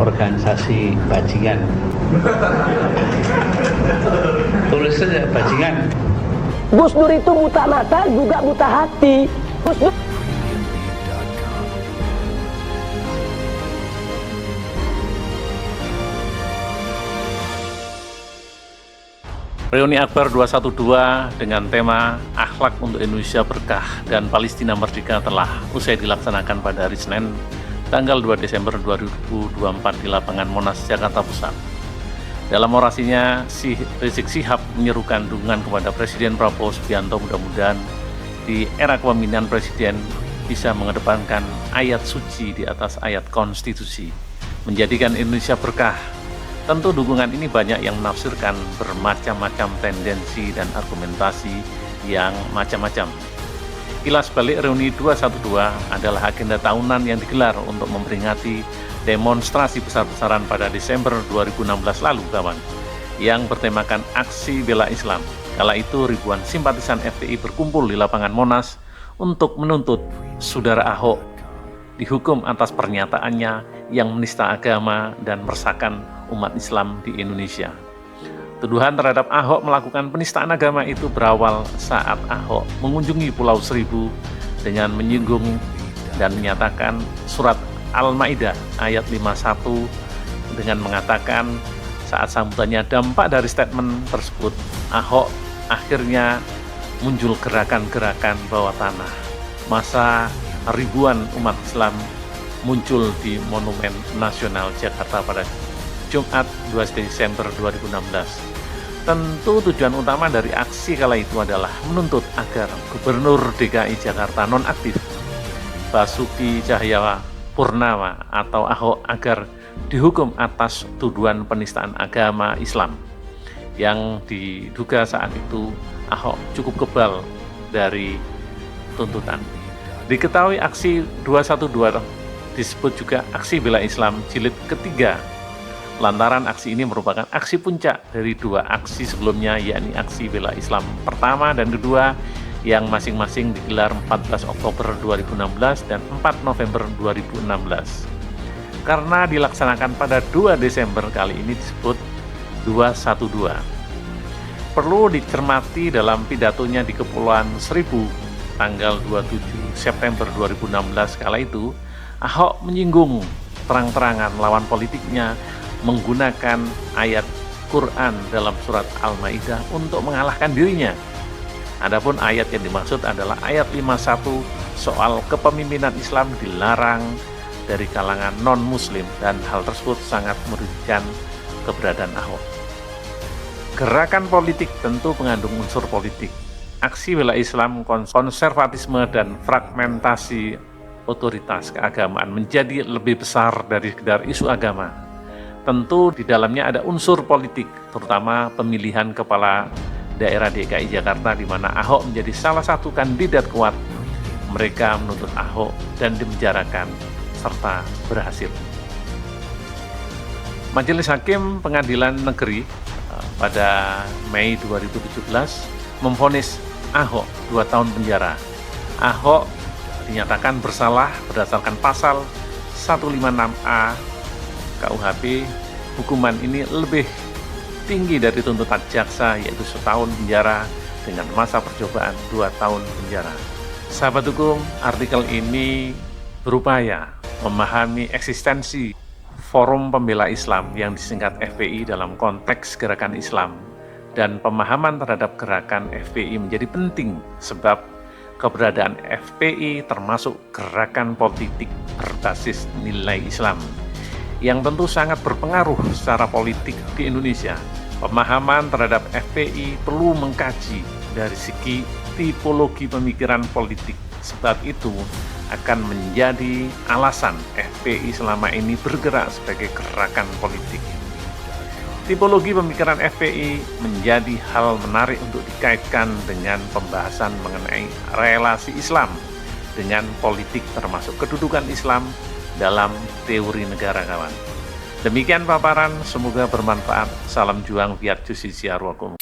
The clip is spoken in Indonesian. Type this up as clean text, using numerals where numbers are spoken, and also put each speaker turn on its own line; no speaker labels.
organisasi bajingan. Tulis saja bajingan.
Gus Dur itu buta mata juga buta hati. Gus Dur
Reuni Akbar 212 dengan tema Akhlak untuk Indonesia Berkah dan Palestina Merdeka telah usai dilaksanakan pada hari Senin, tanggal 2 Desember 2024 di lapangan Monas, Jakarta Pusat. Dalam orasinya, Rizik Syihab menyerukan dukungan kepada Presiden Prabowo Subianto. Mudah-mudahan di era kepemimpinan Presiden bisa mengedepankan ayat suci di atas ayat konstitusi, menjadikan Indonesia berkah. Tentu dukungan ini banyak yang menafsirkan bermacam-macam tendensi dan argumentasi yang macam-macam. Kilas balik Reuni 212 adalah agenda tahunan yang digelar untuk memperingati demonstrasi besar-besaran pada Desember 2016 lalu, kawan, yang bertemakan Aksi Bela Islam. Kala itu ribuan simpatisan FPI berkumpul di lapangan Monas untuk menuntut saudara Ahok dihukum atas pernyataannya yang menista agama dan meresahkan umat Islam di Indonesia. Tuduhan terhadap Ahok melakukan penistaan agama itu berawal saat Ahok mengunjungi Pulau Seribu dengan menyinggung dan menyatakan surat Al-Maidah ayat 51 dengan mengatakan saat sambutannya dampak dari statement tersebut, Ahok akhirnya muncul gerakan-gerakan bawah tanah. Masa ribuan umat Islam muncul di Monumen Nasional Jakarta pada Jumat 2 Desember 2016. Tentu tujuan utama dari aksi kala itu adalah menuntut agar Gubernur DKI Jakarta nonaktif Basuki Cahayapurnama atau Ahok agar dihukum atas tuduhan penistaan agama Islam yang diduga saat itu Ahok cukup kebal dari tuntutan. Diketahui aksi 212 disebut juga Aksi Bela Islam jilid ketiga, lantaran aksi ini merupakan aksi puncak dari dua aksi sebelumnya, yakni Aksi Bela Islam pertama dan kedua yang masing-masing digelar 14 Oktober 2016 dan 4 November 2016. Karena dilaksanakan pada 2 Desember, kali ini disebut 212. Perlu dicermati dalam pidatonya di Kepulauan Seribu tanggal 27 September 2016 kala itu, Ahok menyinggung terang-terangan lawan politiknya menggunakan ayat Quran dalam surat Al-Maidah untuk mengalahkan dirinya. Adapun ayat yang dimaksud adalah ayat 51 soal kepemimpinan Islam dilarang dari kalangan non-muslim, dan hal tersebut sangat merugikan keberadaan Ahok. Gerakan politik tentu mengandung unsur politik. Aksi Bela Islam, konservatisme, dan fragmentasi otoritas keagamaan menjadi lebih besar dari sekedar isu agama. Tentu di dalamnya ada unsur politik, terutama pemilihan kepala daerah DKI Jakarta di mana Ahok menjadi salah satu kandidat kuat. Mereka menuntut Ahok dan dipenjarakan serta berhasil. Majelis Hakim Pengadilan Negeri pada Mei 2017 memvonis Ahok 2 tahun penjara. Ahok dinyatakan bersalah berdasarkan pasal 156A KUHP. Hukuman ini lebih tinggi dari tuntutan jaksa, yaitu 1 tahun penjara dengan masa percobaan 2 tahun penjara. Sahabat hukum, artikel ini berupaya memahami eksistensi Forum Pembela Islam yang disingkat FPI dalam konteks gerakan Islam, dan pemahaman terhadap gerakan FPI menjadi penting sebab keberadaan FPI termasuk gerakan politik berbasis nilai Islam yang tentu sangat berpengaruh secara politik di Indonesia. Pemahaman terhadap FPI perlu mengkaji dari segi tipologi pemikiran politik, sebab itu akan menjadi alasan FPI selama ini bergerak sebagai gerakan politik. Tipologi pemikiran FPI menjadi hal menarik untuk dikaitkan dengan pembahasan mengenai relasi Islam dengan politik, termasuk kedudukan Islam dalam teori negara, kawan. Demikian paparan, semoga bermanfaat. Salam juang, fiat justisia ruakum.